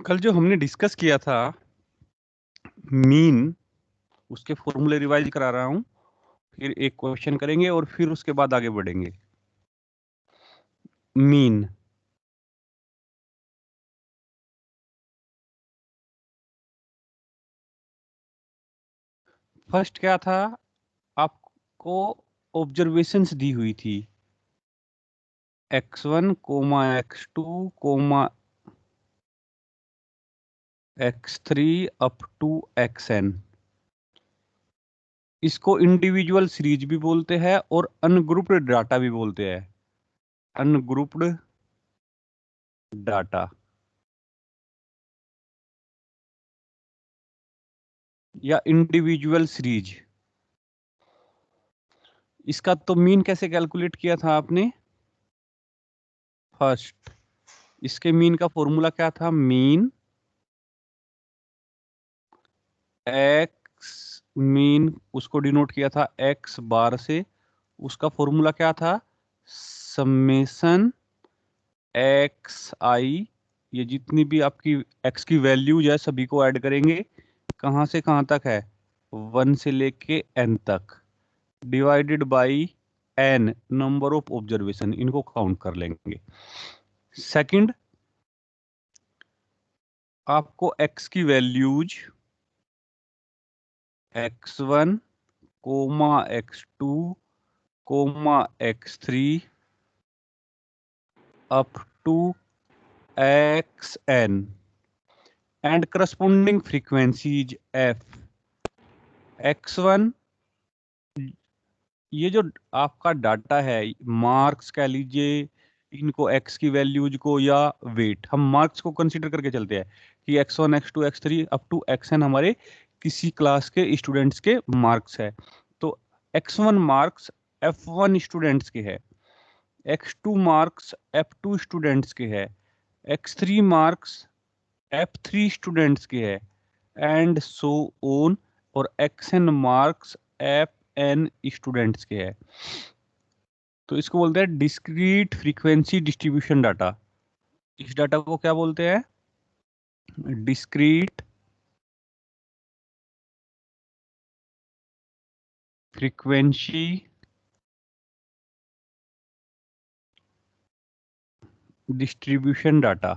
कल जो हमने डिस्कस किया था मीन, उसके फॉर्मूले रिवाइज करा रहा हूं, फिर एक क्वेश्चन करेंगे और फिर उसके बाद आगे बढ़ेंगे। मीन फर्स्ट क्या था, आपको ऑब्जर्वेशंस दी हुई थी x1, x2, x3 up to xn। इसको इंडिविजुअल सीरीज भी बोलते हैं और अनग्रुप्ड डाटा भी बोलते हैं। अनग्रुप्ड डाटा या इंडिविजुअल सीरीज। इसका तो मीन कैसे कैलकुलेट किया था आपने? फर्स्ट इसके मीन का फॉर्मूला क्या था? मीन एक्स, मीन उसको डिनोट किया था एक्स बार से। उसका फॉर्मूला क्या था? समेशन एक्स आई, ये जितनी भी आपकी एक्स की वैल्यूज है सभी को ऐड करेंगे। कहां से कहां तक है? 1 से लेके n तक, divided by n number of observation, इनको काउंट कर लेंगे। सेकंड, आपको x की values x1, x2, x3 up to xn and corresponding frequencies f। x1, ये जो आपका डाटा है, मार्क्स कह लीजिए इनको, x की वैल्यूज को या वेट, हम मार्क्स को कंसीडर करके चलते हैं कि x1, x2, x3 up to xn हमारे किसी क्लास के स्टूडेंट्स के मार्क्स है। तो x1 मार्क्स f1 स्टूडेंट्स के है, x2 मार्क्स f2 स्टूडेंट्स के है, x3 मार्क्स f3 स्टूडेंट्स के है, एंड सो ऑन, और xn मार्क्स fn स्टूडेंट्स के है। तो इसको बोलते हैं डिस्क्रीट फ्रीक्वेंसी डिस्ट्रीब्यूशन डाटा। इस डाटा को क्या बोलते हैं? Discrete frequency distribution data.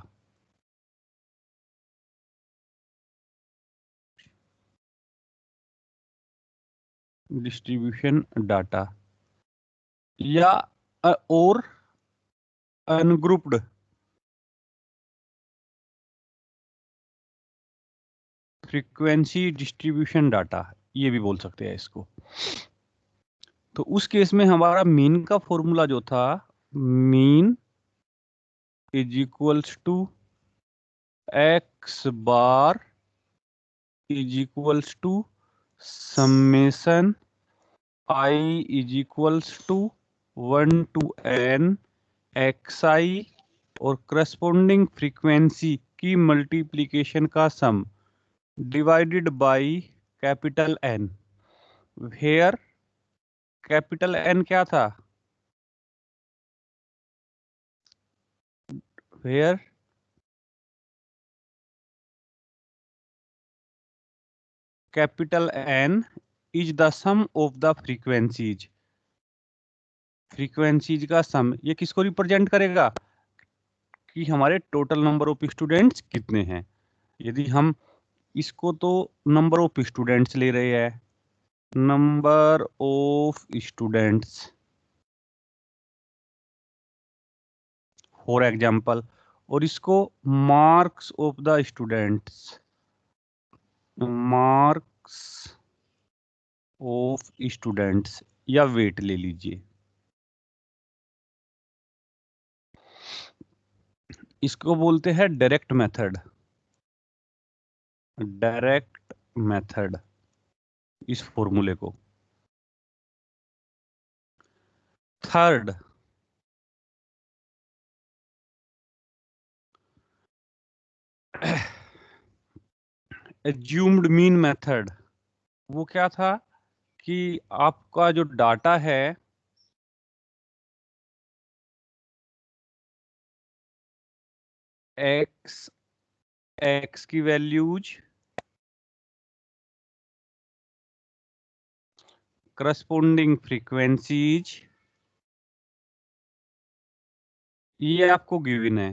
Distribution data या और अनग्रुप्ड फ्रीक्वेंसी डिस्ट्रीब्यूशन डाटा, ये भी बोल सकते हैं इसको। तो उस केस में हमारा मीन का फॉर्मूला जो था, mean is equals to x bar is equals to summation i is equals to 1 to n x i और करस्पॉन्डिंग फ्रीक्वेंसी की मल्टीप्लीकेशन का sum divided by capital N. Here capital N क्या था? Here capital N is the sum of the frequencies. Frequencies का sum, ये किसको represent करेगा? कि हमारे टोटल नंबर ऑफ स्टूडेंट्स कितने हैं। यदि हम इसको तो नंबर ऑफ स्टूडेंट्स ले रहे हैं, number of students for example, और इसको marks of the students, marks of students या वेट ले लीजिए। इसको बोलते हैं डायरेक्ट मेथड। डायरेक्ट मेथड इस फॉर्मूले को। Third, assumed mean method. वो क्या था कि आपका जो डाटा है एक्स एक्स की वैल्यूज करस्पोंडिंग फ्रीक्वेंसीज, ये आपको गिवन है।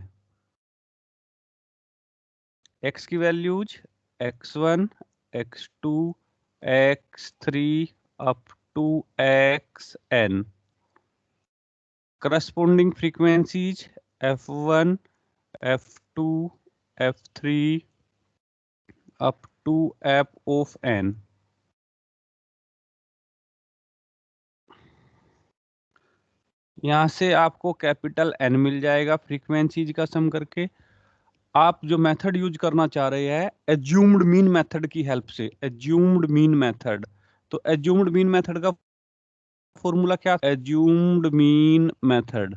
एक्स की values x1, x2, x3 up to xn, corresponding frequencies f1, f2, f3 up to f of n। यहाँ से आपको कैपिटल N मिल जाएगा फ्रीक्वेंसीज का सम करके। आप जो मेथड यूज करना चाह रहे हैं एज्यूम्ड मीन मेथड की हेल्प से, एज्यूम्ड मीन मेथड। तो एज्यूम्ड मीन मेथड का फॉर्मूला क्या? Assumed mean method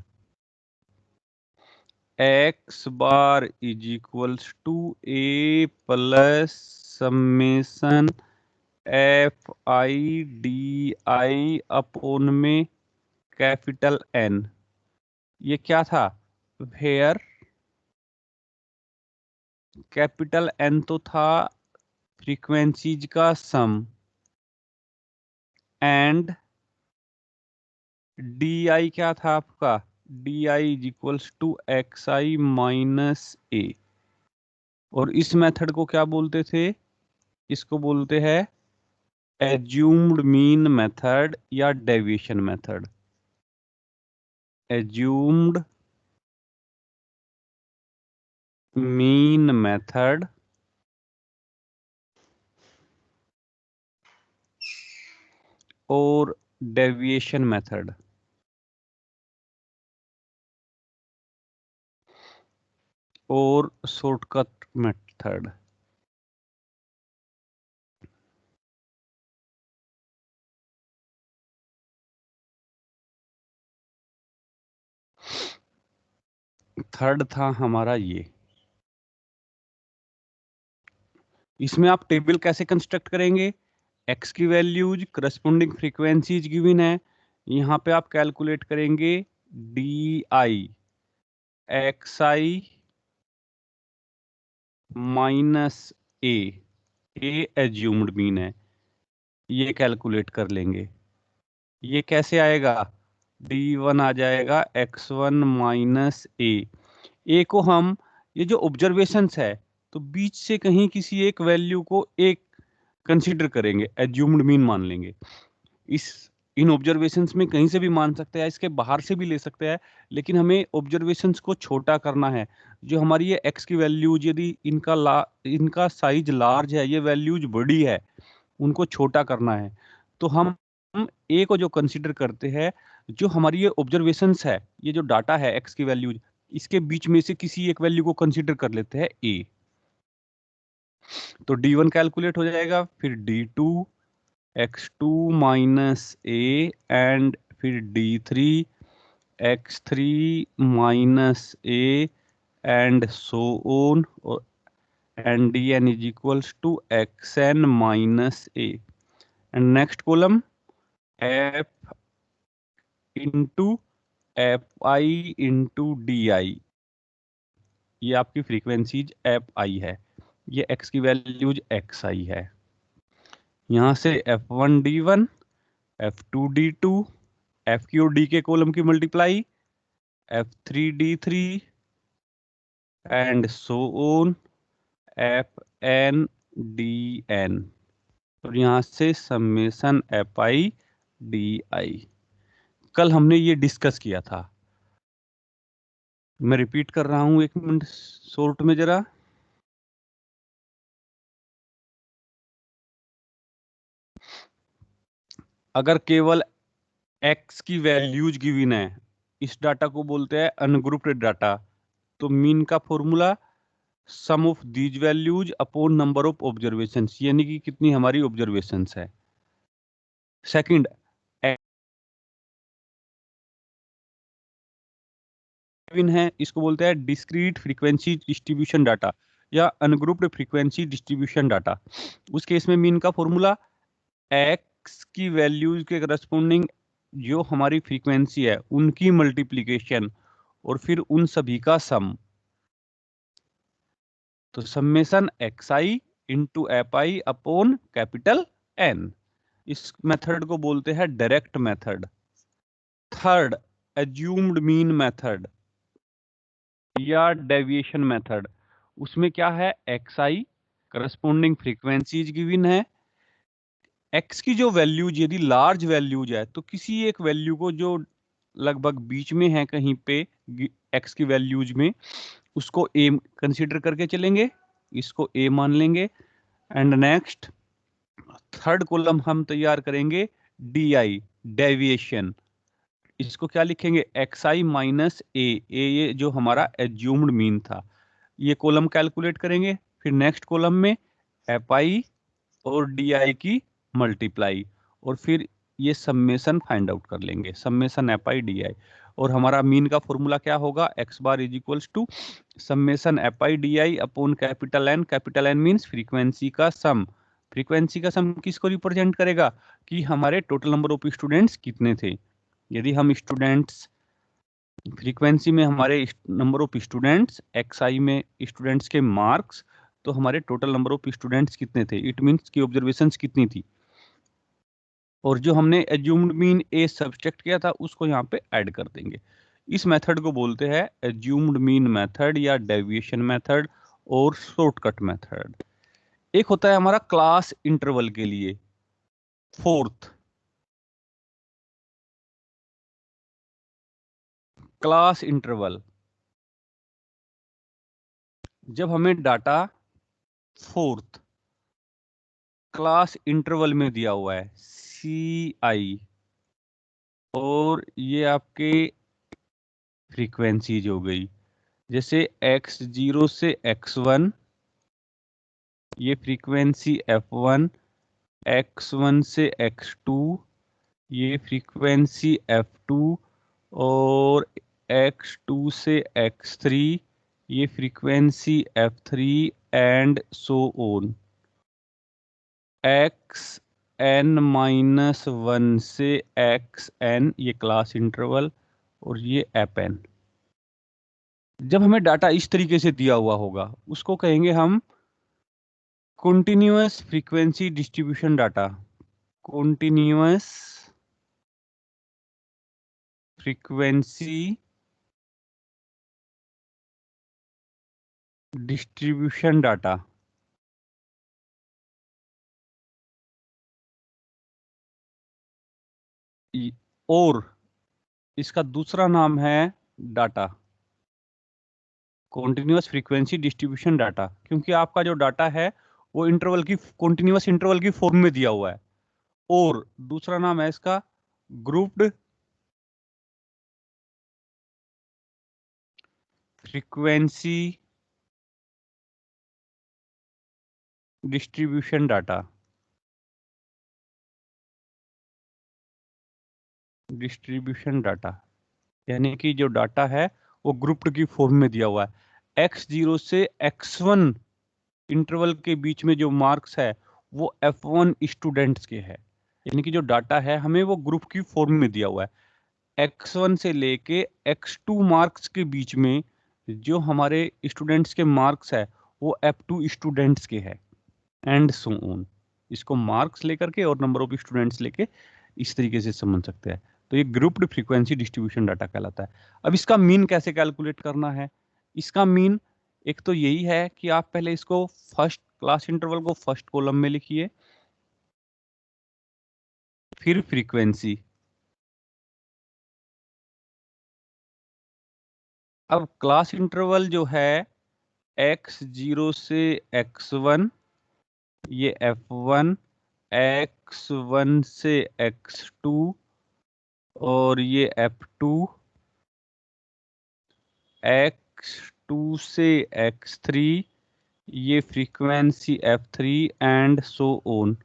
x bar is equals to a plus summation F i d i upon में कैपिटल N। ये क्या था? वेयर कैपिटल N तो था फ्रीक्वेंसीज का सम एंड डी आई क्या था आपका? D i is equals to x i minus a. और इस मेथड को क्या बोलते थे? इसको बोलते हैं एज्यूम्ड मीन मेथड या deviation method. Assumed mean method और डेविएशन मेथड। और शॉर्टकट मेथड। थर्ड था हमारा ये। इसमें आप टेबल कैसे कंस्ट्रक्ट करेंगे? एक्स की वैल्यूज करस्पोंडिंग फ्रीक्वेंसीज गिवन है, यहाँ पे आप कैलकुलेट करेंगे D I x i minus A assumed mean है, ये कैलकुलेट कर लेंगे। ये कैसे आएगा? D1 आ जाएगा x1 माइनस ए को हम, ये जो ऑब्जर्वेशंस है तो बीच से कहीं किसी एक वैल्यू को एक कंसीडर करेंगे, एज्यूम्ड मीन मान लेंगे। इस इन ऑब्जर्वेशंस में कहीं से भी मान सकते हैं, इसके बाहर से भी ले सकते हैं, लेकिन हमें ऑब्जर्वेशंस को छोटा करना है। जो हमारी ये x की वैल्यूज यदि इनका साइज लार्ज है, ये वैल्यूज बड़ी है, उनको छोटा करना है, तो हम ए को जो कंसीडर करते हैं, जो हमारी ये ऑब्जर्वेशंस है, ये जो डाटा है x की वैल्यूज, इसके बीच में से किसी एक वैल्यू को कंसीडर कर लेते हैं ए। तो D1 कैलकुलेट हो जाएगा, फिर D2 x2 minus A and फिर D3 x3 minus A and so on, and dn is equals to xn minus a, and next column f into fi into di, ये आपकी फ्रीक्वेंसीज fi है, ये x की values xi है। यहाँ से f1 d1, f2 d2, f की और d के कॉलम की multiply, f3 d3 and so on fn dn, और यहाँ से समेशन fi di। कल हमने ये डिस्कस किया था, मैं रिपीट कर रहा हूं, एक मिनट शॉर्ट में जरा। अगर केवल x की वैल्यूज गिवन है, इस डाटा को बोलते हैं अनग्रुप्ड डाटा, तो मीन का formula some of these values upon number of observations, यानी कि कितनी हमारी ऑब्जर्वेशंस है। सेकंड, है, इसको बोलते हैं डिस्क्रीट फ्रीक्वेंसी डिस्ट्रीब्यूशन डाटा या अनग्रुप्ड फ्रीक्वेंसी डिस्ट्रीब्यूशन डाटा। उस केस में मीन का फॉर्मूला x की वैल्यूज के करस्पोंडिंग जो हमारी फ्रीक्वेंसी है उनकी मल्टीप्लिकेशन और फिर उन सभी का सम। तो summation x i into f i upon capital n, इस मेथड को बोलते हैं direct method. Third, assumed mean method या डेविएशन मेथड, उसमें क्या है, x i corresponding frequencies given है, एक्स की जो वैल्यूज यदि लार्ज वैल्यूज है तो किसी एक वैल्यू को जो लगभग बीच में है कहीं पे एक्स की वैल्यूज में, उसको ए कंसीडर करके चलेंगे, इसको ए मान लेंगे। एंड नेक्स्ट थर्ड कॉलम हम तैयार करेंगे डी आई डेविएशन, इसको क्या लिखेंगे, एक्स आई माइनस ए, ये जो हमारा एज्यूम्ड मीन था, ये कॉलम कैलकुलेट करेंगे। फिर नेक्स्ट कॉलम में एफ आई और डी आई की मल्टीप्लाई, और फिर ये समेशन फाइंड आउट कर लेंगे, summation F i d i. और हमारा मीन का फॉर्मूला क्या होगा, x bar is equals to summation F i d i upon capital N means frequency का सम। फ्रीक्वेंसी का सम किसको रिप्रेजेंट करेगा, कि हमारे टोटल नंबर ऑफ स्टूडेंट्स कितने थे। यदि हम स्टूडेंट्स फ्रीक्वेंसी में हमारे नंबर ऑफ स्टूडेंट्स, एक्स आई में स्टूडेंट्स के मार्क्स, तो हमारे टोटल नंबर ऑफ स्टूडेंट्स कितने थे, इट मीन्स की ऑब्जर्वेशंस कितनी थी, और जो हमने एज्यूम्ड मीन ए सब्सट्रैक्ट किया था उसको यहाँ पे ऐड कर देंगे। इस मेथड को बोलते हैं एज्यूम्ड मीन मेथड या डेविएशन मेथड और शॉर्टकट मेथड। एक होता है हमारा क्लास इंटरवल के लिए, फोर्थ क्लास इंटरवल, जब हमें डाटा फोर्थ क्लास इंटरवल में दिया हुआ है सी आई, और ये आपके फ्रीक्वेंसीज हो गई, जैसे x0 से x1 ये फ्रीक्वेंसी f1, x1 से x2 ये फ्रीक्वेंसी f2, और x2 से x3 ये frequency f3 and so on. xn-1 से xn ये क्लास इंटरवल, और ये fn। जब हमें डाटा इस तरीके से दिया हुआ होगा उसको कहेंगे हम continuous frequency distribution data, continuous frequency distribution data. और इसका दूसरा नाम है data, continuous frequency distribution data, क्योंकि आपका जो डाटा है वो इंटरवल की कॉन्टिन्यूअस इंटरवल की फॉर्म में दिया हुआ है। और दूसरा नाम है इसका grouped frequency distribution data, distribution data यानी कि जो डाटा है वो ग्रुप्ड की फॉर्म में दिया हुआ है। x0 से x1 इंटरवल के बीच में जो मार्क्स है वो f1 स्टूडेंट्स के है, यानी कि जो डाटा है हमें वो ग्रुप की फॉर्म में दिया हुआ है। x1 से लेके x2 मार्क्स के बीच में जो हमारे स्टूडेंट्स के मार्क्स है वो f2 स्टूडेंट्स के है, एंड सो ऑन। इसको मार्क्स लेकर के और नंबर ऑफ स्टूडेंट्स लेके इस तरीके से समझ सकते हैं। तो ये ग्रुप्ड फ्रीक्वेंसी डिस्ट्रीब्यूशन डाटा कहलाता है। अब इसका मीन कैसे कैलकुलेट करना है, इसका मीन एक तो यही है कि आप पहले इसको फर्स्ट क्लास इंटरवल को फर्स्ट कॉलम में लिखिए, फिर फ्रीक्वेंसी। अब क्लास इंटरवल जो है x0 से x1 ये f1, x1 से x2 और ये f2, x2 से x3 ये frequency f3 and so on,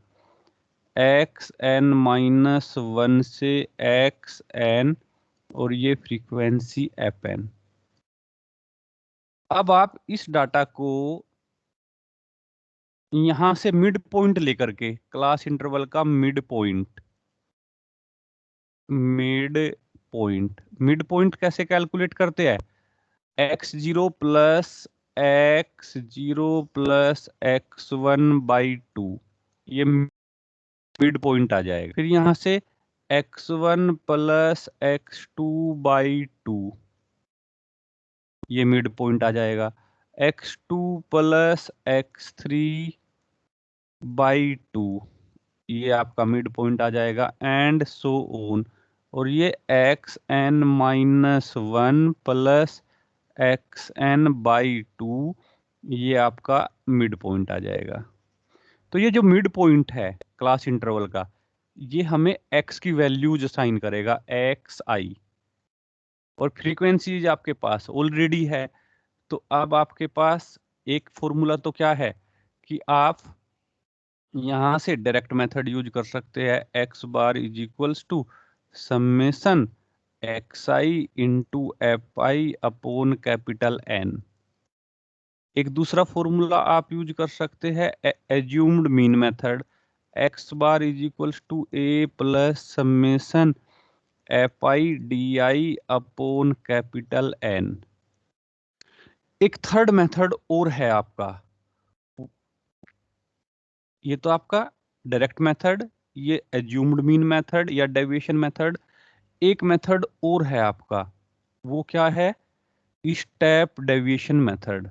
xn-1 से xn और ये फ्रीक्वेंसी fn। अब आप इस डाटा को यहां से मिड पॉइंट लेकर के, क्लास इंटरवल का मिड पॉइंट, मिड पॉइंट कैसे कैलकुलेट करते हैं, x0 plus x0 plus x1/2, ये मिड पॉइंट आ जाएगा। फिर यहाँ से x1 प्लस x2/2, ये मिड पॉइंट आ जाएगा। x2 प्लस x3/2, ये आपका मिड पॉइंट आ जाएगा, एंड सो ऑन। और ये xn-1 प्लस xn/2, ये आपका मिड पॉइंट आ जाएगा। तो ये जो मिड पॉइंट है क्लास इंटरवल का, ये हमें x की वैल्यूज असाइन करेगा, xi, और फ्रीक्वेंसीज आपके पास ऑलरेडी है। तो अब आपके पास एक फॉर्मूला तो क्या है कि आप यहां से डायरेक्ट मेथड यूज कर सकते हैं, x bar is equals to summation xi into fi upon capital N। एक दूसरा फॉर्मूला आप यूज कर सकते हैं, assumed mean method, x bar is equals to a plus summation fi di upon capital N। एक थर्ड मेथड और है आपका, ये तो आपका डायरेक्ट मेथड, ये एज्यूम्ड मीन मेथड या डेविएशन मेथड। एक मेथड और है आपका, वो क्या है, step deviation method.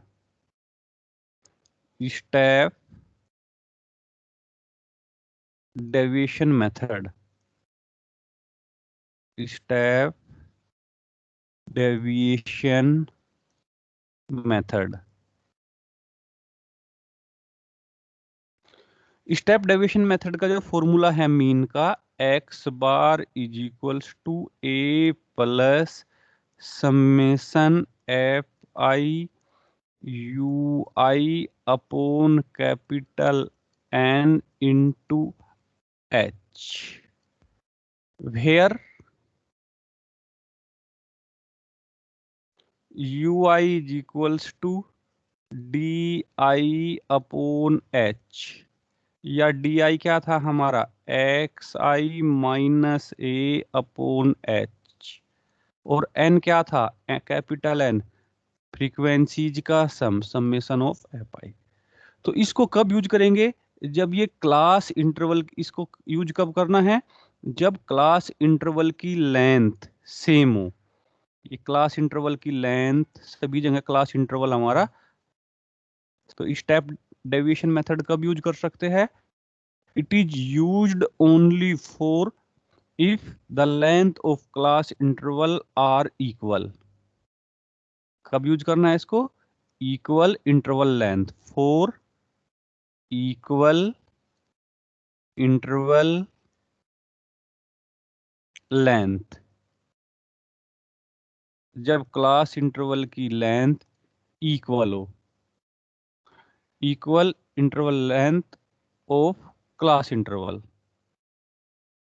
Step deviation method, step deviation method. Step deviation method का जो फॉर्मूला है मीन का, x bar is equals to a plus summation fi ui upon capital N into h, where ui is equals to di upon h, या di क्या था हमारा, xi minus a upon h, और n क्या था, capital N, frequencies का summation of fi। तो इसको कब यूज करेंगे, जब ये क्लास इंटरवल, इसको यूज कब करना है, जब क्लास इंटरवल की लेंथ सेम हो। ये क्लास इंटरवल की लेंथ, सभी जगह क्लास इंटरवल हमारा, तो स्टेप डेविएशन मेथड कब यूज कर सकते हैं, it is used only for if the length of class interval are equal. कब यूज करना है इसको, equal interval length, for equal interval length, जब क्लास इंटरवल की लेंथ इक्वल हो, equal interval length of class interval,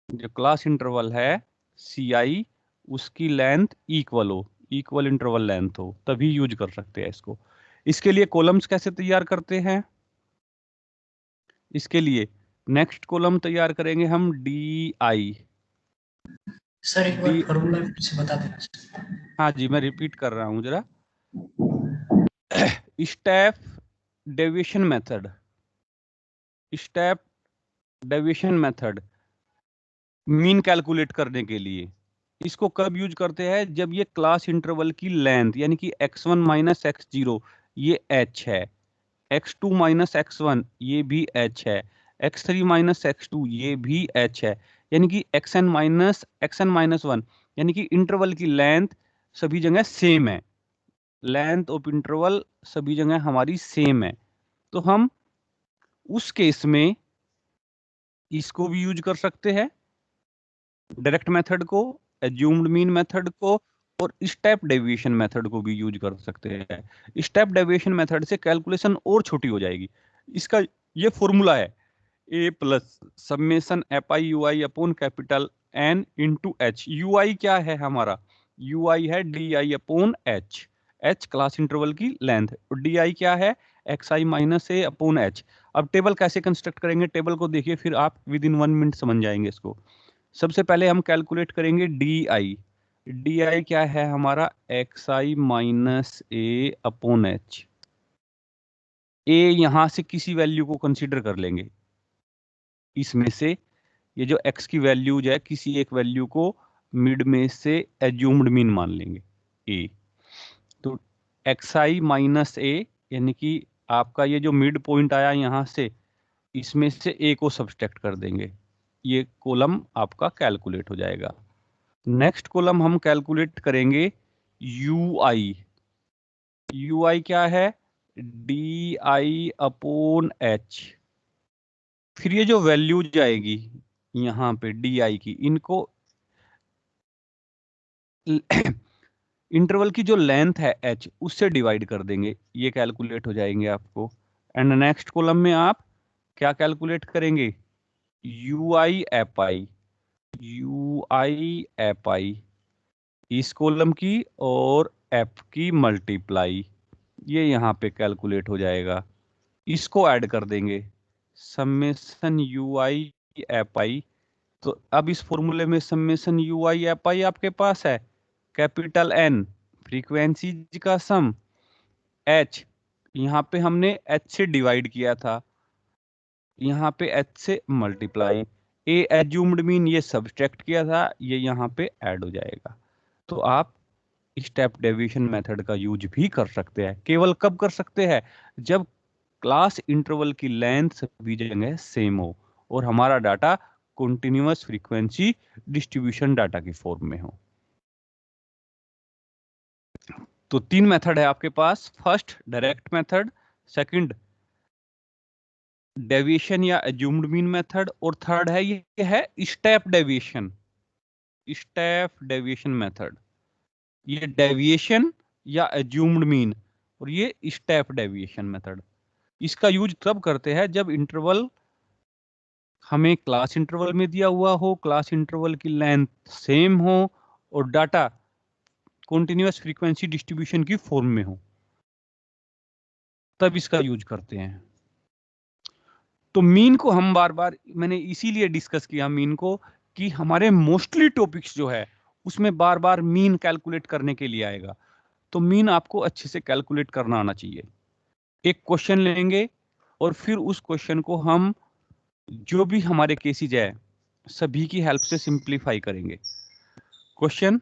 जो class interval है CI, उसकी लेंथ इक्वल हो, इक्वल इंटरवल लेंथ हो, तभी यूज कर सकते हैं इसको। इसके लिए कॉलम्स कैसे तैयार करते हैं, इसके लिए नेक्स्ट कॉलम तैयार करेंगे हम DI। सर एक बार डी, फॉर्मूला फिर से बता देना। हाँ जी मैं रिपीट कर रहा हूं जरा। Step deviation method, step deviation method mean calculate करने के लिए, इसको कब यूज करते हैं, जब ये क्लास इंटरवल की लेंथ, यानी कि x1 माइनस x0 ये h है, x2 माइनस x1 ये भी h है, x3 माइनस x2 ये भी h है, यानी कि xn-1 यानी कि इंटरवल की लेंथ सभी जगह सेम है, लेंथ ऑफ इंटरवल सभी जगह हमारी सेम है। तो हम उस केस में इसको भी यूज कर सकते हैं, डायरेक्ट मेथड को, एज्यूम्ड मीन मेथड को, और स्टेप डेविएशन मेथड को भी यूज कर सकते हैं। स्टेप डेविएशन मेथड से कैलकुलेशन और छोटी हो जाएगी। इसका ये फॉर्मूला है, a plus summation fi ui upon capital N into h। ui क्या है हमारा, ui है di upon h, h class interval की लेंथ, और di क्या है, xi minus a upon h। अब टेबल कैसे कंस्ट्रक्ट करेंगे, टेबल को देखिए, फिर आप विद इन 1 मिनट समझ जाएंगे इसको। सबसे पहले हम कैलकुलेट करेंगे DI क्या है हमारा, xi minus a upon h। ए यहां से किसी वैल्यू को कंसीडर कर लेंगे, इसमें से ये जो एक्स की वैल्यूज है किसी एक वैल्यू को मिड में से एज्यूम्ड मीन मान लेंगे ए। तो एक्स आई माइनस ए, यानी कि आपका ये जो मिड पॉइंट आया यहां से, इसमें से ए को सब्सट्रैक्ट कर देंगे, ये कॉलम आपका कैलकुलेट हो जाएगा। नेक्स्ट कॉलम हम कैलकुलेट करेंगे यू आई। यू आई क्या है? D i upon H. फिर ये जो वैल्यूज आएगी यहां पे डी आई की, इनको इंटरवल की जो लेंथ है एच उससे डिवाइड कर देंगे, ये कैलकुलेट हो जाएंगे आपको। एंड नेक्स्ट कॉलम में आप क्या कैलकुलेट करेंगे? You I app I. U I app आई इस कॉलम की और एफ की मल्टीप्लाई, ये यहां पे कैलकुलेट हो जाएगा। इसको ऐड कर देंगे, समेशन यू आई एप आई। तो अब इस फॉर्मूले में समेशन यू आई एप आई आपके पास है कैपिटल एन, फ्रीक्वेंसी का सम, एच यहाँ पे हमने एच से डिवाइड किया था, यहाँ पे एच से मल्टीप्लाई, ए एज्यूम्ड मीन ये सब्सट्रैक्ट किया था, ये यहाँ पे ऐड हो जाएगा। तो आप स्टेप डेविएशन मेथड का यूज भी कर सकते हैं। केवल कब कर सकते हैं? जब क्लास इंटरवल की लेंथ सभी जगह सेम हो और हमारा data continuous frequency distribution data की फॉर्म में हो। तो तीन मेथड है आपके पास, first direct method, second deviation या एज्यूम्ड मीन मेथड, और थर्ड है ये है step deviation. Step deviation method, ये डेविएशन या एज्यूम्ड मीन, और ये स्टेप डेविएशन मेथड। इसका यूज तब करते हैं जब इंटरवल हमें क्लास इंटरवल में दिया हुआ हो, क्लास इंटरवल की लेंथ सेम हो और डाटा कॉन्टिन्यूअस फ्रीक्वेंसी डिस्ट्रीब्यूशन की फॉर्म में हो, तब इसका यूज करते हैं। तो मीन को हम बार बार, मैंने इसीलिए डिस्कस किया मीन को, कि हमारे मोस्टली टॉपिक्स जो है उसमें बार बार मीन कैलकुलेट करने के लिए आएगा। तो मीन आपको अच्छे से कैलकुलेट करना आना चाहिए। एक क्वेश्चन लेंगे और फिर उस क्वेश्चन को हम जो भी हमारे केसेज है सभी की हेल्प से सिंप्लीफाई करेंगे। Question,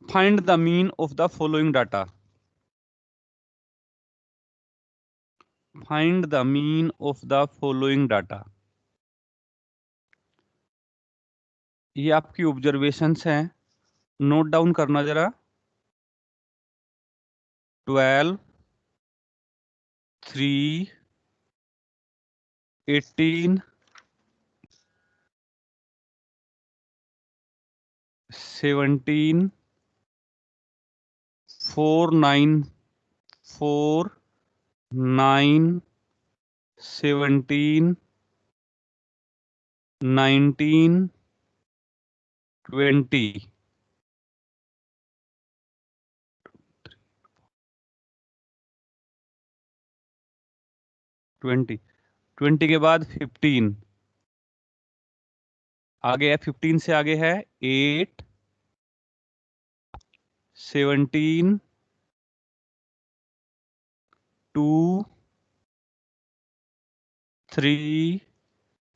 find the mean of the following data. Find the mean of the following data. ये आपकी ऑब्जर्वेशंस हैं, नोट डाउन करना जरा। 12, 3, 18, 17, 4, 9, 4, 9, 17, 19, 20। 20 के बाद 15, आगे है 15 से आगे है 8, 17, 2, 3,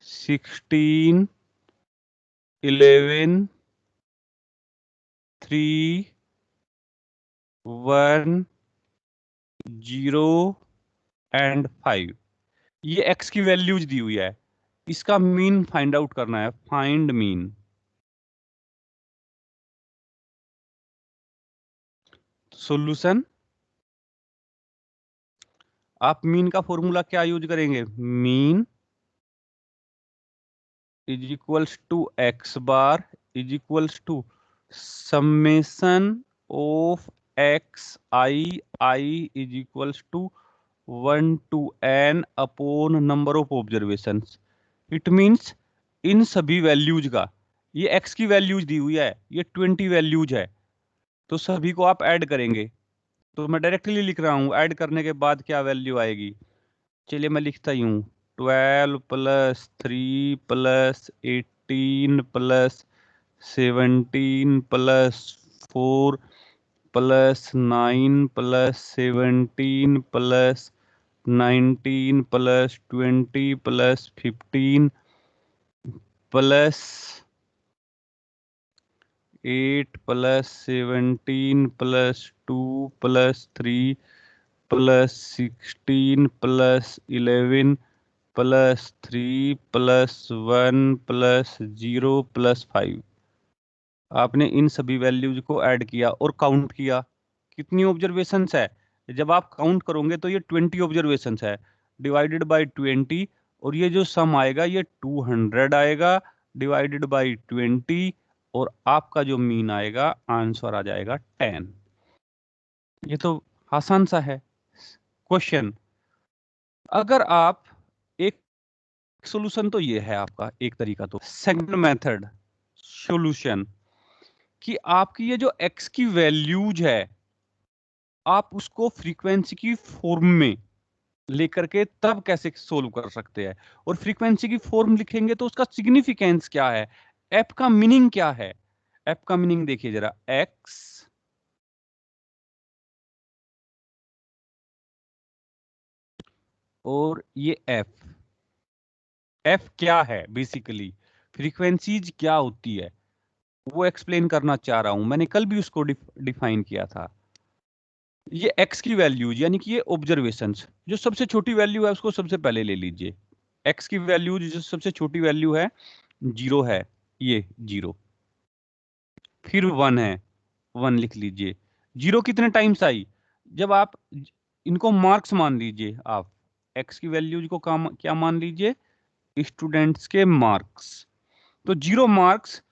16, 11, 3, 1, 0 एंड 5। ये एक्स की वैल्यूज दी हुई है, इसका मीन फाइंड आउट करना है, फाइंड मीन। सॉल्यूशन, आप मीन का फॉर्मूला क्या यूज करेंगे? Mean is equals to x bar is equals to summation of x i, i is equals to 1 to n upon number of observations. It means इन सभी values का, ये x की values दी हुई है, ये 20 वैल्यूज है, तो सभी को आप ऐड करेंगे। तो मैं डायरेक्टली लिख रहा हूं, ऐड करने के बाद क्या वैल्यू आएगी, चलिए मैं लिखता ही हूं, 12 + 3 + 18 + 17 plus 4 plus 9 plus 17 plus 19 plus 20 plus 15 plus 8 plus 17 plus 2 plus 3 plus 16 plus 11 plus 3 plus 1 plus 0 plus 5। आपने इन सभी वैल्यूज को ऐड किया और काउंट किया। कितनी ऑब्जर्वेशंस है? जब आप काउंट करोगे तो ये 20 ऑब्जर्वेशंस है डिवाइडेड बाय 20, और ये जो सम आएगा ये 200 आएगा डिवाइडेड बाय 20, और आपका जो मीन आएगा आंसर आ जाएगा 10। ये तो आसान सा है क्वेश्चन। अगर आप एक सॉल्यूशन, तो ये है आपका एक तरीका। तो सेकंड मेथड सॉल्यूशन कि आपकी ये जो x की वैल्यूज है आप उसको फ्रीक्वेंसी की फॉर्म में लेकर के तब कैसे सोल्व कर सकते हैं। और फ्रीक्वेंसी की फॉर्म लिखेंगे तो उसका सिग्निफिकेंस क्या है, एफ का मीनिंग क्या है। एफ का मीनिंग देखिए जरा, एक्स और ये एफ। एफ क्या है बेसिकली, फ्रीक्वेंसीज क्या होती है वो एक्सप्लेन करना चाह रहा हूं। मैंने कल भी उसको डिफाइन किया था। ये एक्स की वैल्यूज यानी कि ये ऑब्जर्वेशंस, जो सबसे छोटी वैल्यू है उसको सबसे पहले ले लीजिए। एक्स की वैल्यूज जो सबसे छोटी वैल्यू है 0 है, ये 0। फिर 1 है, 1 लिख लीजिए। 0 कितने टाइम्स आई, जब आप इनको मार्क्स मान लीजिए। आप एक्स की वैल्यूज को क्या मान लीजिए, स्टूडेंट्स के मार्क्स। तो 0 मार्क्स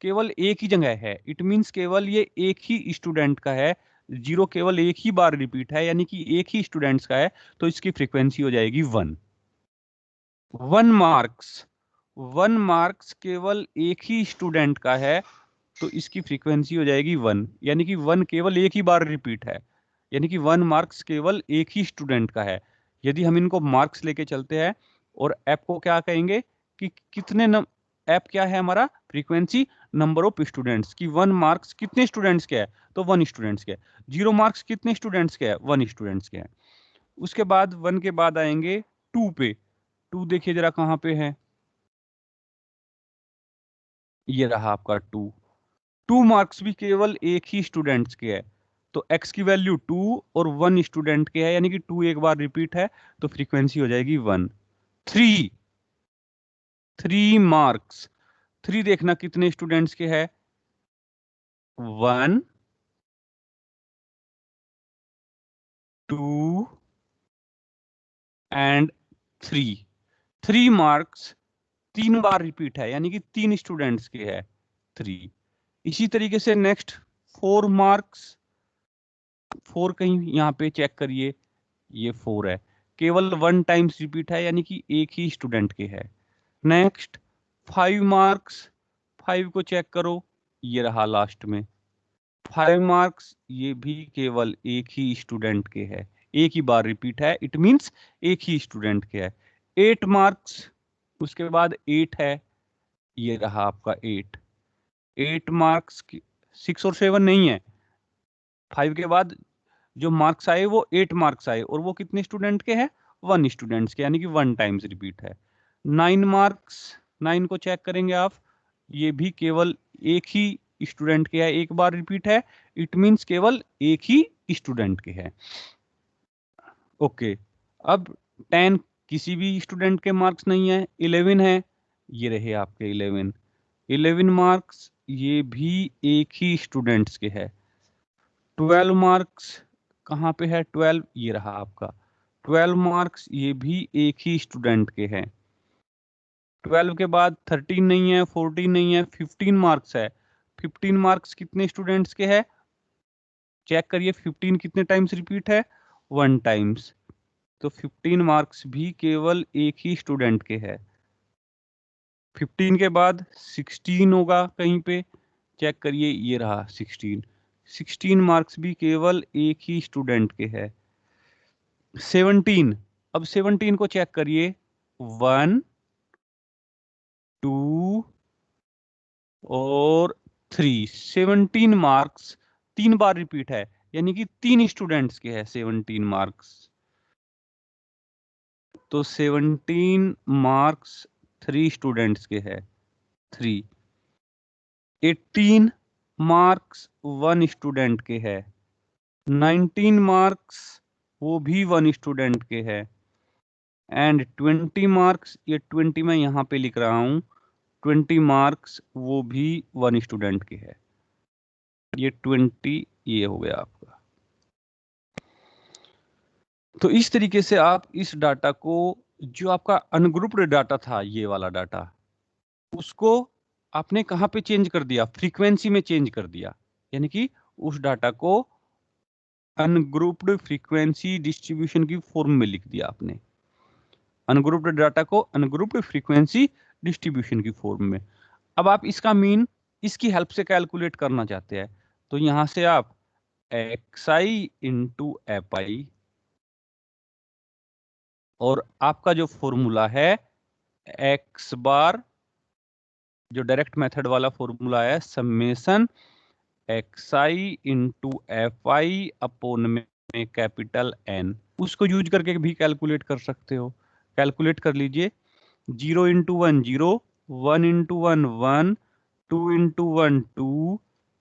केवल एक ही जगह है, इट मींस केवल ये एक ही स्टूडेंट का है। 0 केवल एक ही बार रिपीट है यानी कि एक ही स्टूडेंट्स का है, तो इसकी फ्रीक्वेंसी हो जाएगी 1। 1 मार्क्स, 1 मार्क्स केवल एक ही स्टूडेंट का है, तो इसकी फ्रीक्वेंसी हो जाएगी 1, यानी कि 1 केवल एक ही बार रिपीट है, यानी कि 1 मार्क्स केवल एक ही स्टूडेंट का है। यदि हम इनको मार्क्स लेके चलते हैं और एप को क्या कहेंगे कि कितने एप क्या है हमारा, फ्रीक्वेंसी नंबर ऑफ स्टूडेंट्स की। 1 मार्क्स कितने स्टूडेंट्स के है, तो 1 स्टूडेंट्स के। 0 मार्क्स कितने स्टूडेंट्स के है, 1 स्टूडेंट्स के है। उसके बाद 1 के बाद आएंगे 2 पे। 2 देखिए जरा कहां पे है, ये रहा आपका 2। 2 मार्क्स भी केवल एक ही स्टूडेंट्स के है, तो x की वैल्यू 2 और 1 स्टूडेंट के है, यानी कि 2 एक बार रिपीट है, तो फ्रीक्वेंसी हो जाएगी 1। 3, 3 मार्क्स, 3 देखना कितने स्टूडेंट्स के है, 1 2 एंड 3। 3 मार्क्स 3 बार रिपीट है, यानी कि 3 स्टूडेंट्स के है 3। इसी तरीके से नेक्स्ट 4 मार्क्स, 4 कहीं यहाँ पे चेक करिए, ये 4 है, केवल 1 टाइम्स रिपीट है, यानी कि एक ही स्टूडेंट के है। नेक्स्ट 5 मार्क्स, 5 को चेक करो, ये रहा लास्ट में 5 मार्क्स, ये भी केवल एक ही स्टूडेंट के है, एक ही बार रिपीट है, इट मींस एक ही स्टूडेंट के है। 8 मार्क्स, उसके बाद 8 है, ये रहा आपका 8। 8 मार्क्स, 6 और 7 नहीं है, 5 के बाद जो मार्क्स आए वो 8 मार्क्स आए, और वो कितने स्टूडेंट के हैं, 1 स्टूडेंट्स के, यानी कि 1 टाइम्स रिपीट है। 9 मार्क्स, 9 को चेक करेंगे आप, ये भी केवल एक ही स्टूडेंट के है, एक बार रिपीट है, इट मींस केवल एक ही स्टूडेंट के है। ओके, अब 10 किसी भी स्टूडेंट के मार्क्स नहीं है। 11 है, ये रहे आपके 11। 11 मार्क्स, ये भी एक ही स्टूडेंट्स के है। 12 मार्क्स कहाँ पे है, 12 ये रहा आपका। 12 मार्क्स, ये भी एक ही स्टूडेंट के हैं। 12 के बाद 13 नहीं है, 14 नहीं है, 15 मार्क्स है। 15 मार्क्स कितने स्टूडेंट्स के है, चेक करिए 15 कितने टाइम्स रिपीट है, 1 टाइम्स, तो 15 मार्क्स भी केवल एक ही स्टूडेंट के है। 15 के बाद 16 होगा कहीं पे, चेक करिए, ये रहा 16। 16 मार्क्स भी केवल एक ही स्टूडेंट के है। 17, अब 17 को चेक करिए, 1 2 और 3, 17 मार्क्स 3 बार रिपीट है, यानी कि 3 स्टूडेंट्स के है 17 मार्क्स। तो 17 मार्क्स 3 स्टूडेंट्स के है 3। 18 मार्क्स 1 स्टूडेंट के है। 19 मार्क्स वो भी 1 स्टूडेंट के है। एंड 20 मार्क्स, ये 20 मैं यहाँ पे लिख रहा हूँ, 20 मार्क्स वो भी 1 स्टूडेंट के है। ये 20 ये हो गया आपका। तो इस तरीके से आप इस डाटा को, जो आपका अनग्रुप्ड डाटा था ये वाला डाटा, उसको आपने कहाँ पे चेंज कर दिया, फ्रीक्वेंसी में चेंज कर दिया, यानी कि उस डाटा को अनग्रुप्ड फ्रीक्वेंसी डिस्ट्रीब्यूशन की फॉर्म में लिख दिया आपने। अनग्रुप्ड डाटा को अनग्रुप्ड फ्रीक्वेंसी डिस्ट्रीब्यूशन की फॉर्म में। अब आप इसका मीन इसकी हेल्प से कैलकुलेट करना चाहते हैं, तो यहां से आप xi इंटू एफ, और आपका जो फॉर्मूला है x बार, जो डायरेक्ट मेथड वाला फॉर्मूला है, summation xi into F upon में कैपिटल N, उसको यूज करके भी कैलकुलेट कर सकते हो। कैलकुलेट कर लीजिए। 0 into 1 0, 1 into 1 1, 2 into 1 2,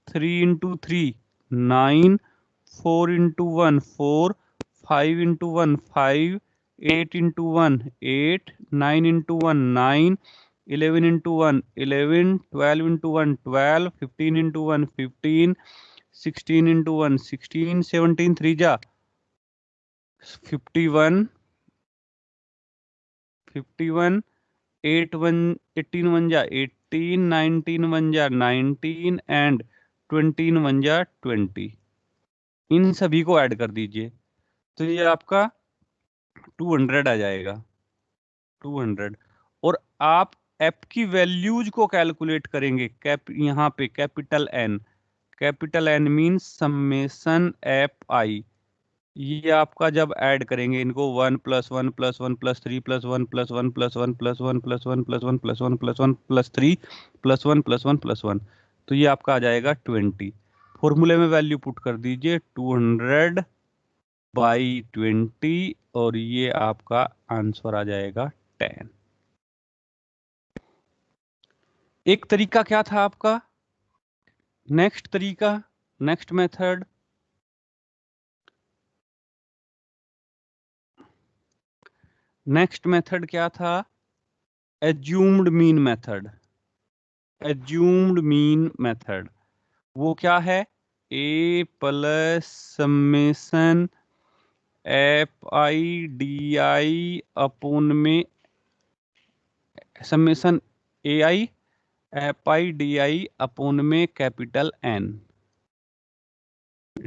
3 into 3 9, 4 into 1 4, 5 into 1 5, 8 into 1 8, 9 into 1 9, 11 into 1 11, 12 into 1 12, 15 into 1 15, 16 into 1 16, 17 3 जा 51, 51, 8 1 18 1 जा 18, 19 1 जा 19 एंड 21 1 जा 20। इन सभी को ऐड कर दीजिए, तो ये आपका 200 आ जाएगा, 200। और आप एफ की वैल्यूज को कैलकुलेट करेंगे, यहाँ पे capital N means summation F I. ये आपका जब ऐड करेंगे इनको 1 + 1 + 1 + 3 + 1 + 1 + 1 + 1 + 1 + 1 + 1 + 1 + 3 + 1 + 1 + 1, तो ये आपका आ जाएगा 20। फॉर्मूले में वैल्यू पुट कर दीजिए 200/20, और ये आपका आंसर आ जाएगा 10। एक तरीका क्या था आपका, नेक्स्ट तरीका, नेक्स्ट मेथड, नेक्स्ट मेथड क्या था, assumed mean method. Assumed mean method वो क्या है, a plus summation FI/DI upon में समेशन AI FI/DI अपॉन में कैपिटल N।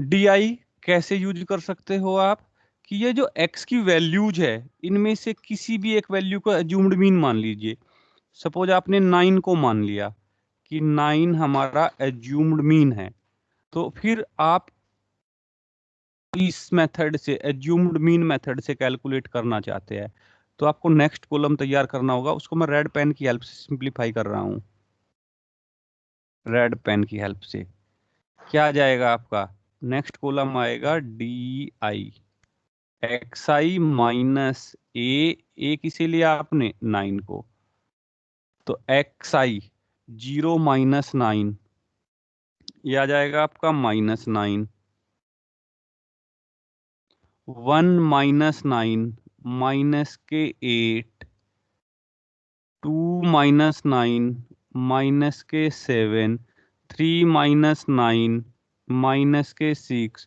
DI कैसे यूज कर सकते हो आप, कि ये जो x की वैल्यूज है इनमें से किसी भी एक वैल्यू को एज्यूम्ड मीन मान लीजिए। सपोज आपने 9 को मान लिया कि 9 हमारा एज्यूम्ड मीन है, तो फिर आप इस मेथड से, एज्यूम्ड मीन मेथड से कैलकुलेट करना चाहते हैं, तो आपको नेक्स्ट कॉलम तैयार करना होगा। उसको मैं रेड पेन की हेल्प से सिंप्लीफाई कर रहा हूं। रेड पेन की हेल्प से क्या आ जाएगा आपका, नेक्स्ट कॉलम आएगा DI XI माइनस ए किसे लिया आपने 9 को, तो XI 0 - 9, ये आ जाएगा आपका -9, 1 - 9 माइनस के 8, 2 - 9 माइनस के 7, 3 - 9 माइनस के 6,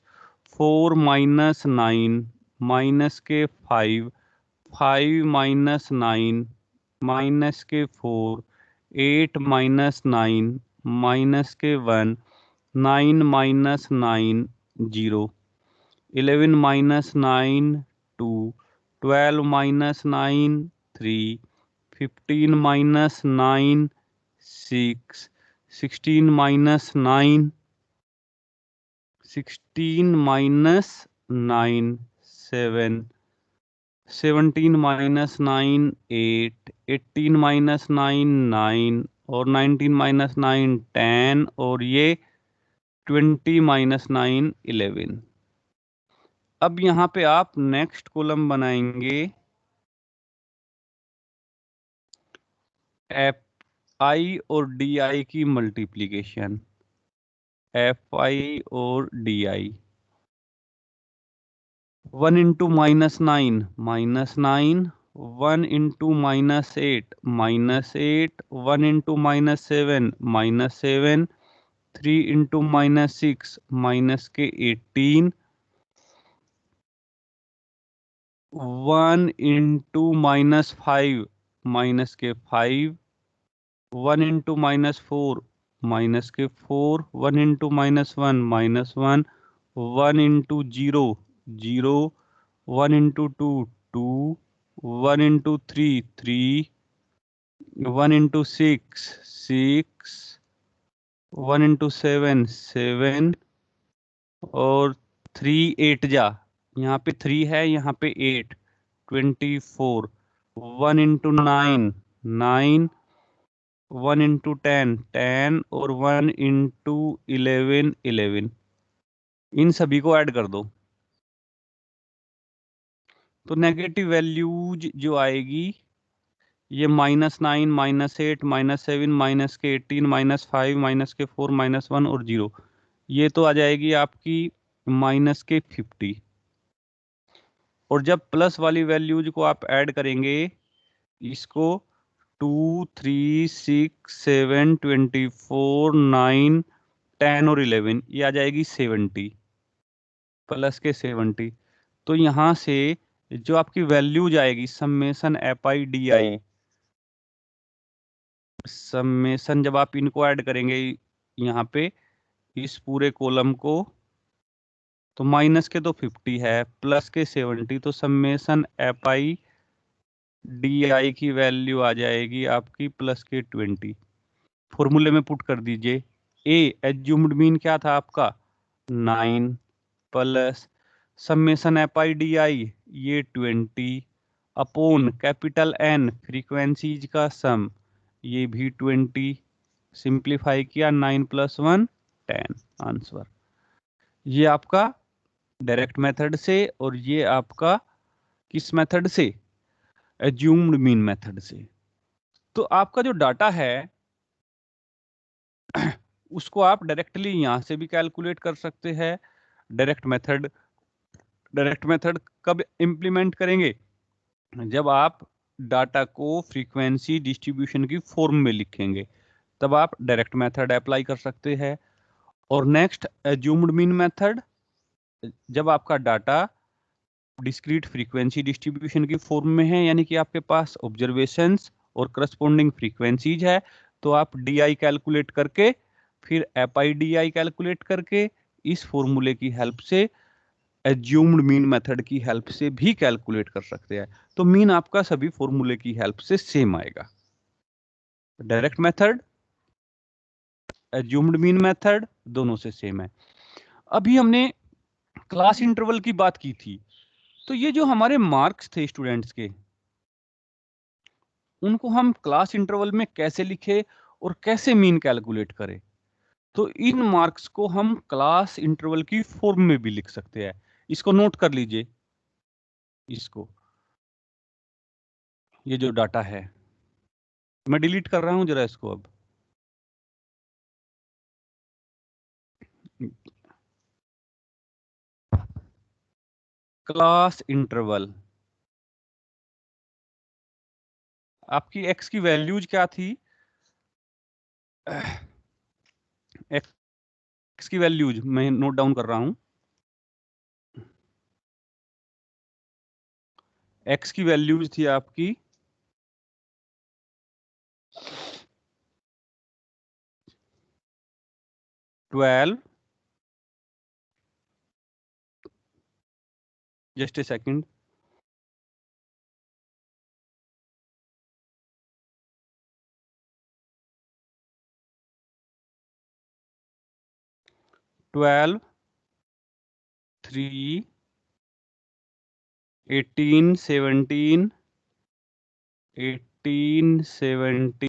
4 - 9 माइनस के 5, 5 - 9 माइनस के 4, 8 - 9 माइनस के 1, 9 - 9 0, 11 - 9 2, 12 - 9 3, 15 - 9 6, 16 - 9 16 - 9 7, 17 - 9 8, 18 - 9 9, और 19 माइनस 9 10 और ये 20 माइनस 9 11। अब यहाँ पे आप नेक्स्ट कॉलम बनाएंगे एफ आई और डी आई की मल्टीप्लीकेशन, एफ आई और D I. 1 into minus 9 minus 9, 1 into minus 8 minus 8, 1 into minus 7 minus 7, 3 into minus 6 minus के 18, 1 इंटू माइनस 5 माइनस के 5, 1 इंटू माइनस 4 माइनस के 4, 1 into minus 1 minus 1, 1 into 0 0, 1 into 2 2, 1 into 3 3, 1 into 6 6, 1 into 7 7 और 3 8 जा, यहाँ पे 3 है, यहाँ पे 8 24, 1 इंटू 9 9, 1 इंटू 10 10 और 1 इंटू 11 11। इन सभी को ऐड कर दो तो नेगेटिव वैल्यूज जो आएगी ये -9 -8 -7 माइनस के 18 -5 माइनस के 4 -1 और 0, ये तो आ जाएगी आपकी माइनस के 50। और जब प्लस वाली वैल्यूज को आप ऐड करेंगे इसको 2 3 6 7 24 9 10 और 11, ये आ जाएगी 70 प्लस के 70। तो यहाँ से जो आपकी वैल्यूज आएगी summation F i d I, summation जब आप इनको ऐड करेंगे यहाँ पे इस पूरे कॉलम को, तो माइनस के तो 50 है प्लस के 70, तो समेशन एफ आई डी आई की वैल्यू आ जाएगी आपकी प्लस के 20। फॉर्मूले में पुट कर दीजिए। ए एज्यूम्ड मीन क्या था आपका 9 plus summation F i d आई ये 20 अपॉन कैपिटल एन फ्रीक्वेंसीज का सम ये भी 20, सिंप्लीफाई किया 9 + 1 10 आंसर। ये आपका डायरेक्ट मेथड से और ये आपका किस मेथड से, एज्यूम्ड मीन मेथड से। तो आपका जो डाटा है उसको आप डायरेक्टली यहां से भी कैलकुलेट कर सकते हैं। डायरेक्ट मेथड कब इंप्लीमेंट करेंगे, जब आप डाटा को फ्रीक्वेंसी डिस्ट्रीब्यूशन की फॉर्म में लिखेंगे तब आप डायरेक्ट मेथड अप्लाई कर सकते हैं। और नेक्स्ट एज्यूम्ड मीन मेथड, जब आपका डाटा डिस्क्रीट फ्रीक्वेंसी डिस्ट्रीब्यूशन की फॉर्म में है यानी कि आपके पास ऑब्जर्वेशंस और करस्पॉन्डिंग फ्रीक्वेंसीज है, तो आप डी आई कैलकुलेट करके फिर F i d I calculate करके इस फॉर्मूले की हेल्प से एज्यूम्ड मीन मेथड की हेल्प से भी कैलकुलेट कर सकते हैं। तो मीन आपका सभी फॉर्मूले की हेल्प से सेम आएगा। Direct method, assumed mean method दोनों से सेम है। अभी हमने क्लास इंटरवल की बात की थी, तो ये जो हमारे मार्क्स थे स्टूडेंट्स के, उनको हम क्लास इंटरवल में कैसे लिखे और कैसे मीन कैलकुलेट करें। तो इन मार्क्स को हम क्लास इंटरवल की फॉर्म में भी लिख सकते हैं। इसको नोट कर लीजिए, इसको ये जो डाटा है मैं डिलीट कर रहा हूं जरा इसको। अब क्लास इंटरवल, आपकी एक्स की वैल्यूज क्या थी, एक्स की वैल्यूज मैं नोट डाउन कर रहा हूं। एक्स की वैल्यूज थी आपकी 12, जस्ट ए सेकंड, 12 3 18 17 18 17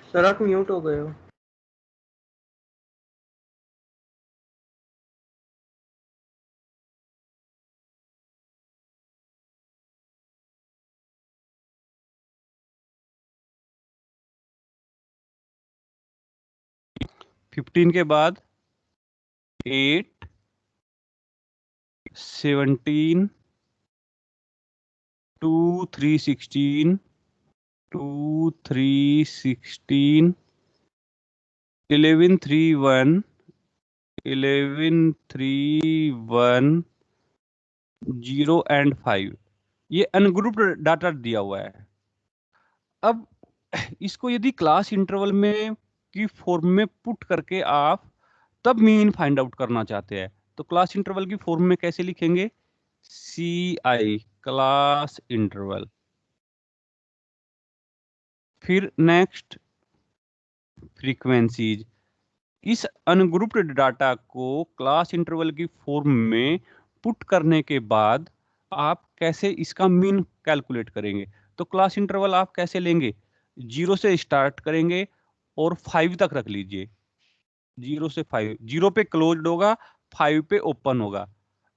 सर आप म्यूट हो गए हो। फिफ्टीन के बाद 8, 17, 2, 3, 16, 2, 3, 16, 11, 3, 1, 11, 3, 1, 0 एंड 5। ये अनग्रुप्ड डाटा दिया हुआ है। अब इसको यदि क्लास इंटरवल में की फॉर्म में पुट करके आप तब मीन फाइंड आउट करना चाहते हैं, तो क्लास इंटरवल की फॉर्म में कैसे लिखेंगे? CI class interval. फिर नेक्स्ट फ्रीक्वेंसीज। इस अनग्रुप्ड डाटा को क्लास इंटरवल की फॉर्म में पुट करने के बाद आप कैसे इसका मीन कैलकुलेट करेंगे? तो क्लास इंटरवल आप कैसे लेंगे? 0 से स्टार्ट करेंगे और 5 तक रख लीजिए। 0 से 5, 0 पे क्लोज्ड होगा, 5 पे ओपन होगा।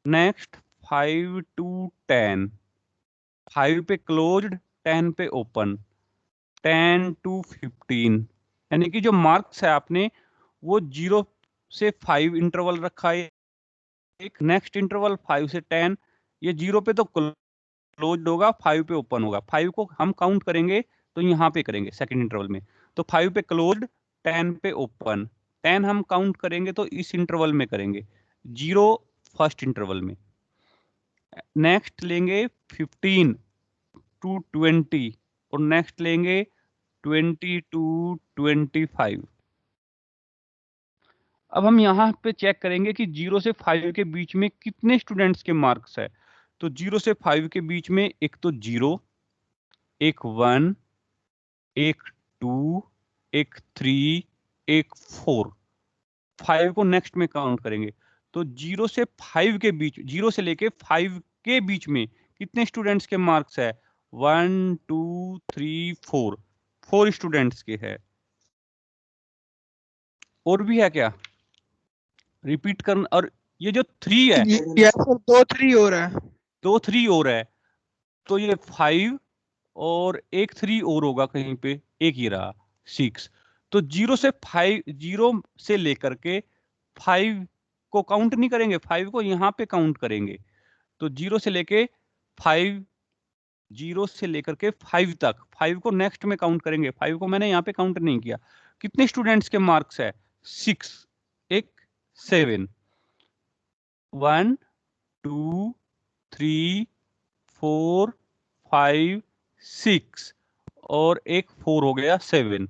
नेक्स्ट 5 to 10, 5 पे क्लोज्ड, 10 पे ओपन, 10 to 15। यानी कि जो मार्क्स है आपने वो 0 से 5 इंटरवल रखा है, एक नेक्स्ट इंटरवल 5 से 10। ये 0 पे तो क्लोज्ड होगा, 5 पे ओपन होगा। 5 को हम काउंट करेंगे तो यहाँ पे करेंगे सेकंड इंटरवल में, तो 5 पे क्लोज्ड, 10 पे ओपन। 10 हम काउंट करेंगे तो इस इंटरवल में करेंगे, 0 फर्स्ट इंटरवल में। नेक्स्ट लेंगे 15 to 20 और नेक्स्ट लेंगे 20 to 25। अब हम यहाँ पे चेक करेंगे कि 0 से 5 के बीच में कितने स्टूडेंट्स के मार्क्स है। तो 0 से 5 के बीच में एक तो 0, एक 1, एक 2, एक 3, एक 4। 5 को नेक्स्ट में काउंट करेंगे तो 0 से 5 के बीच, 0 से लेके 5 के बीच में कितने स्टूडेंट्स के मार्क्स है? 1, 2, 3, 4। 4 स्टूडेंट्स के है। और भी है क्या? रिपीट करना। और ये जो 3 है, यस सर 2-3 हो रहा है। 2, 3 और है, तो ये 5 और एक 3 और होगा कहीं पे, एक ही रहा 6। तो 0 से 5, 0 से लेकर के 5 को काउंट नहीं करेंगे, 5 को यहाँ पे काउंट करेंगे। तो 0 से लेके 5, 0 से लेकर के 5 तक, 5 को नेक्स्ट में काउंट करेंगे। 5 को मैंने यहाँ पे काउंट नहीं किया। कितने स्टूडेंट्स के मार्क्स है? 6, एक 7, 1, 2, 3, 4, 5, 6 और एक 4 हो गया 7।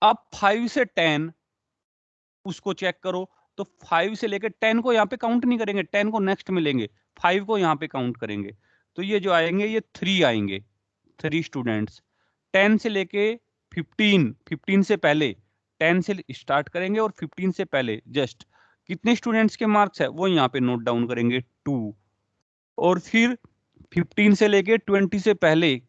अब 5 से 10 उसको चेक करो, तो 5 से लेकर 10 को यहाँ पे काउंट नहीं करेंगे, 10 को नेक्स्ट में लेंगे, 5 को यहाँ पे काउंट करेंगे। तो ये जो आएंगे ये 3 आएंगे, 3 स्टूडेंट्स। 10 से लेके 15, 15 से पहले, 10 से स्टार्ट करेंगे और 15 से पहले जस्ट कितने स्टूडेंट्स के मार्क्स है वो यहाँ पे नोट डाउन करेंगे, 2। और फिर 15 से लेके 20 से पहले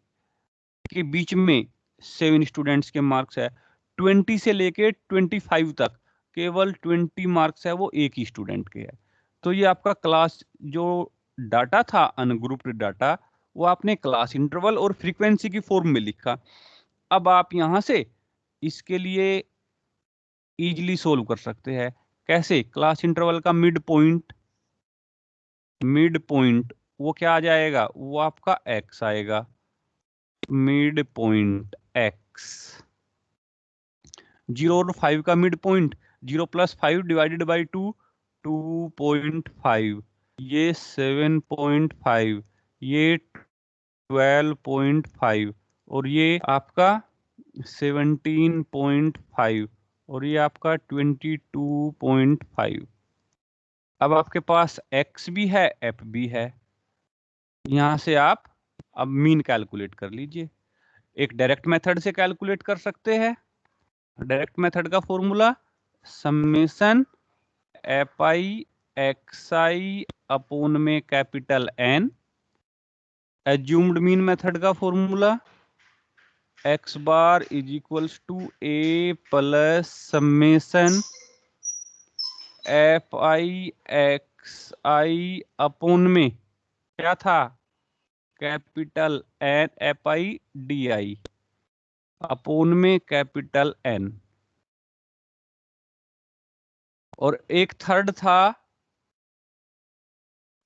के बीच में 7 स्टूडेंट्स के मार्क्स है। 20 से लेके 25 तक केवल 20 मार्क्स है, वो एक ही स्टूडेंट के है। तो ये आपका क्लास जो डाटा था अनग्रुप्ड डाटा, वो आपने क्लास इंटरवल और फ्रीक्वेंसी की फॉर्म में लिखा। अब आप यहां से इसके लिए इजीली सोल्व कर सकते हैं। कैसे? क्लास इंटरवल का मिड पॉइंट, मिड पॉइंट वो क्या आ जाएगा? वो आपका x आएगा, मिड पॉइंट x। 0 और 5 का मिड पॉइंट 0 + 5 डिवाइडेड बाई 2, 2.5। ये 7.5, ये 12.5 और ये आपका 17.5 और ये आपका 22.5। अब आपके पास x भी है, f भी है। यहां से आप अब मीन कैलकुलेट कर लीजिए। एक डायरेक्ट मेथड से कैलकुलेट कर सकते हैं। डायरेक्ट मेथड का formula summation fi xi upon में capital N। Assumed mean method का formula x bar is equals to a plus summation F i x i upon में क्या था, capital N f i d i upon में capital N, और एक third था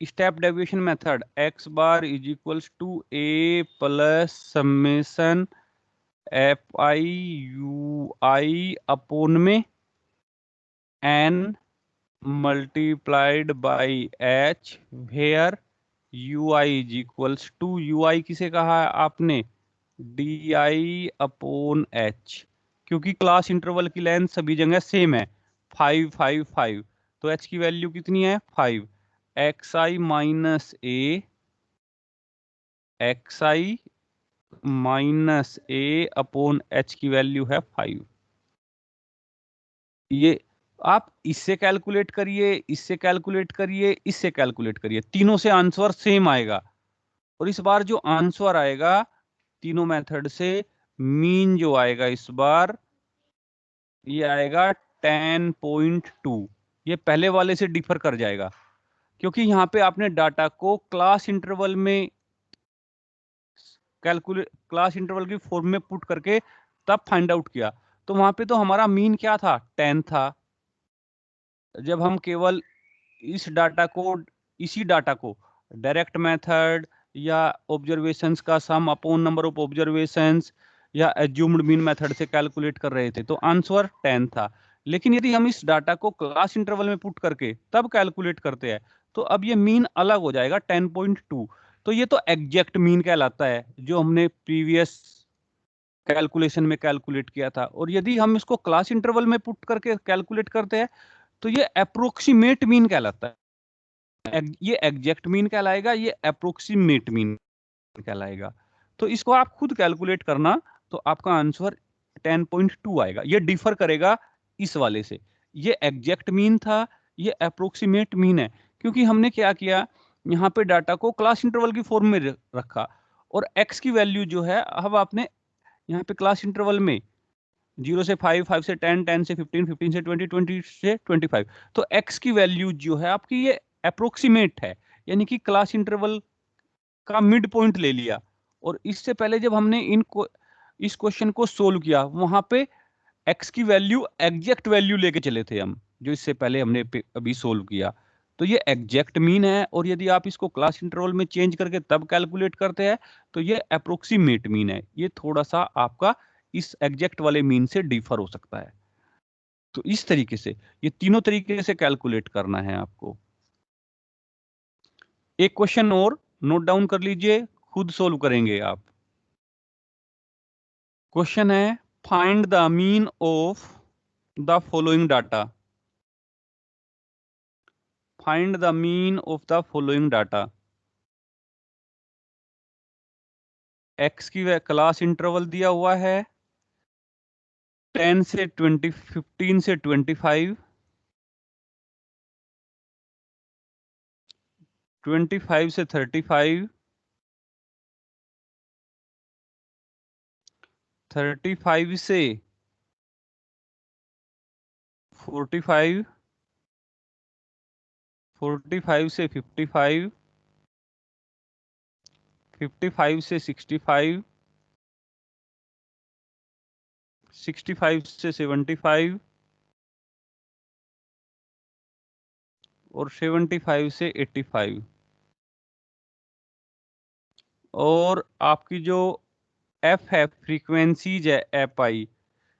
step deviation method, x bar is equals to a plus summation F i u i upon में N multiplied by H, where u i is equals to, u i किसे कहा है आपने, d i upon h, क्योंकि class interval की length सभी जगह same है 5 5 5, तो एच की वैल्यू कितनी है 5, x i minus A upon H की वैल्यू है 5। ये आप इससे कैलकुलेट करिए, इससे कैलकुलेट करिए, इससे कैलकुलेट करिए, तीनों से आंसर सेम आएगा। और इस बार जो आंसर आएगा तीनों मेथड से, मीन जो आएगा इस बार ये आएगा 10.2, ये पहले वाले से डिफर कर जाएगा, क्योंकि यहाँ पे आपने डाटा को क्लास इंटरवल में क्लास इंटरवल की फॉर्म में पुट करके तब फाइंड आउट किया, तो वहां पे तो हमारा मीन क्या था 10 था। जब हम केवल इसी डाटा को डायरेक्ट मेथड या ऑब्जर्वेशंस का सम अपॉन नंबर ऑफ ऑब्जर्वेशंस या एज्यूम्ड मीन मेथड से कैलकुलेट कर रहे थे, तो आंसर 10 था। लेकिन यदि हम इस डाटा को क्लास इंटरवल में पुट करके तब कैलकुलेट करते हैं, तो अब ये मीन अलग हो जाएगा 10.2। तो ये तो एग्जैक्ट मीन कहलाता है, जो हमने प्रीवियस कैलकुलेशन में कैलकुलेट किया था। और यदि हम इसको क्लास इंटरवल में पुट करके कैलकुलेट करते हैं, तो ये अप्रोक्सीमेट मीन कहलाता है। ये एग्जैक्ट मीन कहलाएगा, ये अप्रोक्सीमेट मीन कहलाएगा। तो इसको आप खुद कैलकुलेट करना, तो आपका आंसर 10.2 आएगा। ये डिफर करेगा इस वाले से, ये एग्जैक्ट मीन था, ये अप्रोक्सीमेट मीन है, क्योंकि हमने क्या किया, यहाँ पे डाटा को क्लास इंटरवल की फॉर्म में रखा, और एक्स की वैल्यू जो है अब आपने यहाँ पे क्लास इंटरवल में 0 से 5, 5 से 10, 10 से 15, 15 से 20, 20 से 25, तो x की वैल्यू जो है आपकी ये अप्रोक्सीमेट है, यानी कि क्लास इंटरवल का मिड पॉइंट ले लिया। और इससे पहले जब हमने इस क्वेश्चन को सोल्व किया, वहां पे x की वैल्यू एग्जैक्ट वैल्यू लेके चले थे हम, जो इससे पहले हमने अभी सोल्व किया, तो ये एग्जैक्ट मीन है। और यदि आप इसको क्लास इंटरवल में चेंज करके तब कैलकुलेट करते हैं, तो ये अप्रोक्सीमेट मीन है। ये थोड़ा सा आपका इस एग्जैक्ट वाले मीन से डिफर हो सकता है। तो इस तरीके से ये तीनों तरीके से कैलकुलेट करना है आपको। एक क्वेश्चन और नोट डाउन कर लीजिए, खुद सोल्व करेंगे आप। क्वेश्चन है, find the mean of the following data. Find the mean of the following data. X की क्लास इंटरवल दिया हुआ है 10 से 20, 15 से 25, 25 से 35, 35 से 45, 45 से 55, 55 से 65, 65 से 75 और 75 से 85। और आपकी जो एफ है, फ्रीक्वेंसीज है एफ आई,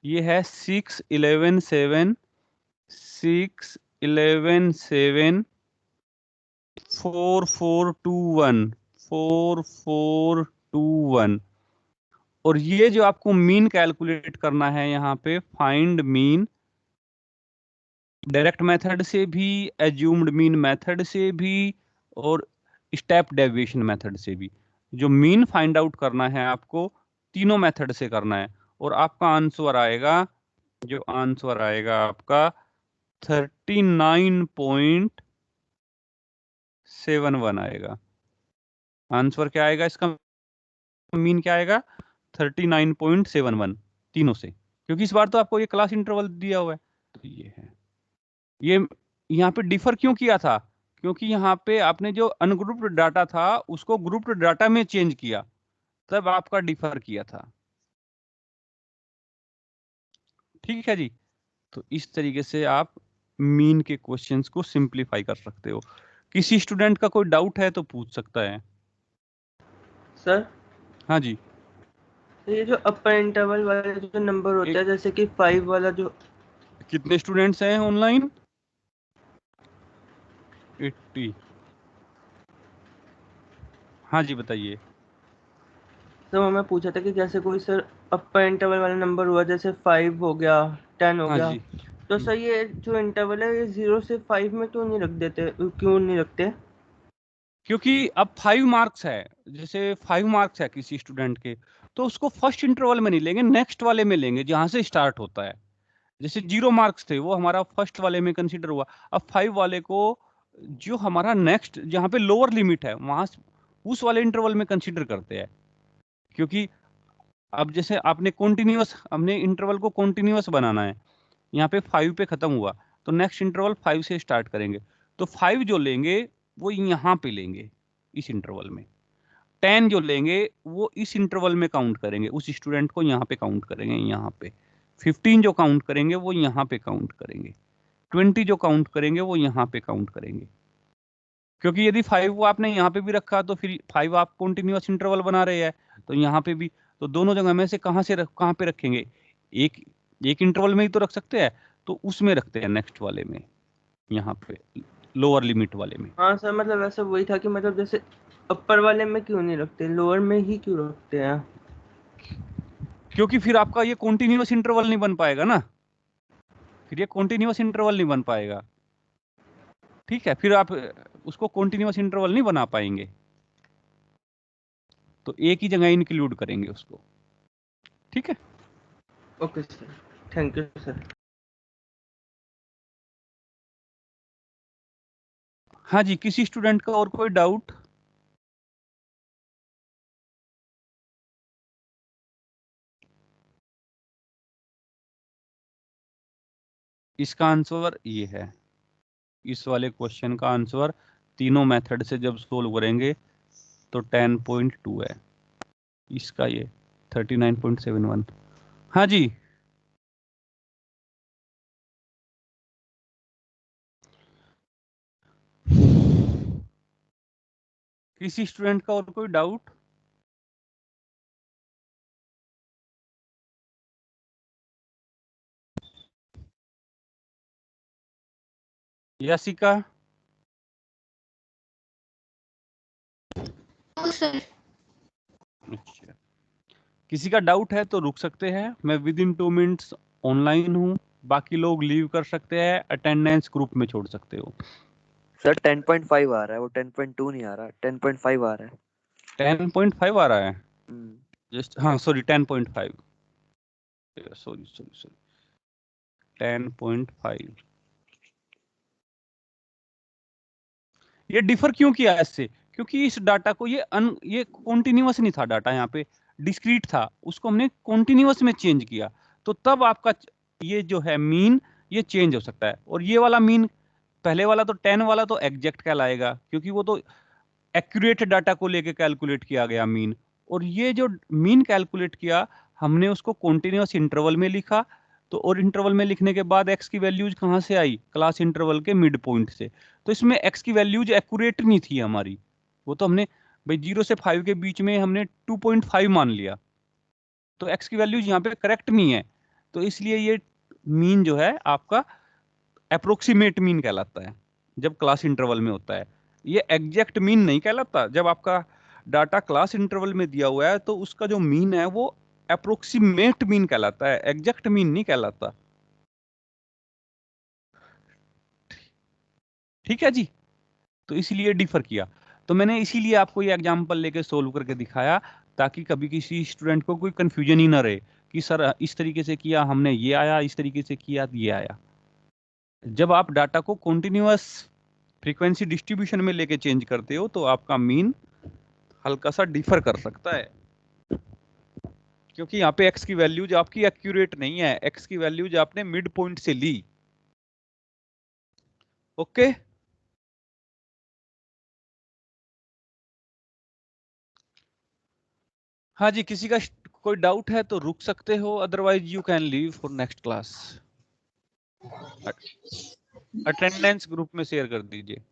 ये है 6, 11, 7, 6, 11, 7, 4, 4, 2, 1, 4, 4, 2, 1। और ये जो आपको मीन कैलकुलेट करना है, यहाँ पे फाइंड मीन, डायरेक्ट मेथड से भी, एज्यूम्ड मीन मेथड से भी, और स्टेप डेविएशन मेथड से भी। जो मीन फाइंड आउट करना है आपको, तीनों मेथड से करना है, और आपका आंसर आएगा, जो आंसर आएगा आपका 39.71 आएगा। आंसर क्या आएगा इसका, मीन क्या आएगा 39.71 तीनों से, क्योंकि इस बार तो आपको ये क्लास इंटरवल दिया हुआ है। तो ये है, ये यहाँ पे डिफर क्यों किया था, क्योंकि यहाँ पे आपने जो अनग्रुप्ड डाटा था उसको ग्रुप्ड डाटा में चेंज किया, तब आपका डिफर किया था। ठीक है जी। तो इस तरीके से आप मीन के क्वेश्चंस को सिंपलीफाई कर सकते हो। किसी स्टूडेंट का कोई डाउट है तो पूछ सकता है। सर हाँ जी। तो ये जो अपर इंटरवल वाले जो नंबर होता है, एक, जैसे कि 5 वाला जो, कितने स्टूडेंट्स हैं ऑनलाइन? 80। हाँ जी बताइए। तो मैं पूछा था कि जैसे कोई सर अपर इंटरवल वाला नंबर हुआ, जैसे 5 हो गया, 10 हो हाँ गया, जी। तो सर ये जो इंटरवल है ये 0 से 5 में क्यों नहीं रख देते, क्यों नहीं रखते? क्योंकि अब 5 मार्क्स है, जैसे 5 मार्क्स है किसी स्टूडेंट के, तो उसको फर्स्ट इंटरवल में नहीं लेंगे, नेक्स्ट वाले में लेंगे जहां से स्टार्ट होता है। जैसे 0 मार्क्स थे वो हमारा फर्स्ट वाले में कंसीडर हुआ, अब 5 वाले को जो हमारा नेक्स्ट जहां पे लोअर लिमिट है वहां उस वाले इंटरवल में कंसीडर करते हैं। क्योंकि अब जैसे आपने कॉन्टिन्यूअस, हमने इंटरवल को कॉन्टिन्यूअस बनाना है, यहाँ पे 5 पे खत्म हुआ तो नेक्स्ट इंटरवल 5 से स्टार्ट करेंगे, तो 5 जो लेंगे वो यहाँ पे लेंगे इस इंटरवल में, 10 जो लेंगे वो इस इंटरवल में काउंट करेंगे, उस स्टूडेंट को यहाँ पे काउंट करेंगे, यहाँ पे 15 जो काउंट करेंगे वो यहाँ पे काउंट करेंगे, 20 जो काउंट करेंगे वो यहाँ पे काउंट करेंगे। क्योंकि यदि 5 वो आपने यहाँ पे भी रखा तो फिर 5 आप कॉन्टिन्यूअस इंटरवल बना रहे हैं, तो यहाँ पे भी, तो दोनों जगह में से कहाँ पे रखेंगे, एक एक इंटरवल में ही तो रख सकते हैं, तो उसमें रखते हैं नेक्स्ट वाले में, यहाँ पे लोअर लिमिट वाले में। हाँ सर, मतलब ऐसा वही था कि मतलब जैसे अपर वाले में क्यों नहीं रखते, लोअर में ही क्यों रखते हैं? क्योंकि फिर आपका ये कॉन्टिन्यूअस इंटरवल नहीं बन पाएगा ना, फिर ये कॉन्टिन्यूअस इंटरवल नहीं बन पाएगा। ठीक है, फिर आप उसको कॉन्टिन्यूअस इंटरवल नहीं बना पाएंगे, तो एक ही जगह इंक्लूड करेंगे उसको। ठीक है। Okay sir, thank you sir. हाँ जी, किसी स्टूडेंट का और कोई डाउट? इसका आंसर ये है, इस वाले क्वेश्चन का आंसर तीनों मेथड से जब सोल्व करेंगे तो 10.2 है, इसका ये 39.71। हाँ जी। किसी स्टूडेंट का और कोई डाउट? यासिका? सर अच्छा, किसी का डाउट है तो रुक सकते हैं, मैं विद इन 2 मिनट्स ऑनलाइन हूँ, बाकी लोग लीव कर सकते हैं, अटेंडेंस ग्रुप में छोड़ सकते हो। सर 10.5 आ रहा है, वो 10.2 नहीं आ रहा, 10.5 आ रहा है। 10.5 आ रहा है हम्म, जस्ट, हाँ सॉरी 10.5, सॉरी सॉरी सॉरी 10.5। ये डिफर क्यों किया है इससे, क्योंकि इस डाटा को ये कॉन्टिन्यूअस नहीं था डाटा, यहाँ पे डिस्क्रीट था, उसको हमने कॉन्टिन्यूअस में चेंज किया, तो तब आपका ये जो है मीन ये चेंज हो सकता है। और ये वाला मीन, पहले वाला तो 10 वाला तो एग्जैक्ट कहलाएगा, क्योंकि वो तो एक्यूरेट डाटा को लेके कैलकुलेट किया गया मीन, और ये जो मीन कैलकुलेट किया हमने उसको कॉन्टिन्यूअस इंटरवल में लिखा, तो और इंटरवल में लिखने के बाद एक्स की वैल्यूज कहाँ से आई, क्लास इंटरवल के मिड पॉइंट से, तो इसमें एक्स की वैल्यूज एक्यूरेट नहीं थी हमारी, वो तो हमने भाई 0 से 5 के बीच में हमने 2.5 मान लिया, तो एक्स की वैल्यूज यहाँ पे करेक्ट नहीं है, तो इसलिए ये मीन जो है आपका अप्रोक्सीमेट मीन कहलाता है जब क्लास इंटरवल में होता है, ये एग्जैक्ट मीन नहीं कहलाता। जब आपका डाटा क्लास इंटरवल में दिया हुआ है तो उसका जो मीन है वो अप्रोक्सीमेट मीन कहलाता है, एग्जैक्ट मीन नहीं कहलाता। ठीक है जी, तो इसलिए डिफर किया, तो मैंने इसीलिए आपको ये एग्जांपल लेके सोल्व करके दिखाया, ताकि कभी किसी स्टूडेंट को कोई कंफ्यूजन ही ना रहे कि सर इस तरीके से किया हमने ये आया, इस तरीके से किया ये आया। जब आप डाटा को कॉन्टिन्यूअस फ्रीक्वेंसी डिस्ट्रीब्यूशन में लेके चेंज करते हो तो आपका मीन हल्का सा डिफर कर सकता है। क्योंकि यहाँ पे x की वैल्यूज आपकी एक्यूरेट नहीं है, x की वैल्यूज आपने मिड पॉइंट से ली। ओके हाँ जी, किसी का कोई डाउट है तो रुक सकते हो, otherwise you can leave for next class. Attendance group में शेयर कर दीजिए।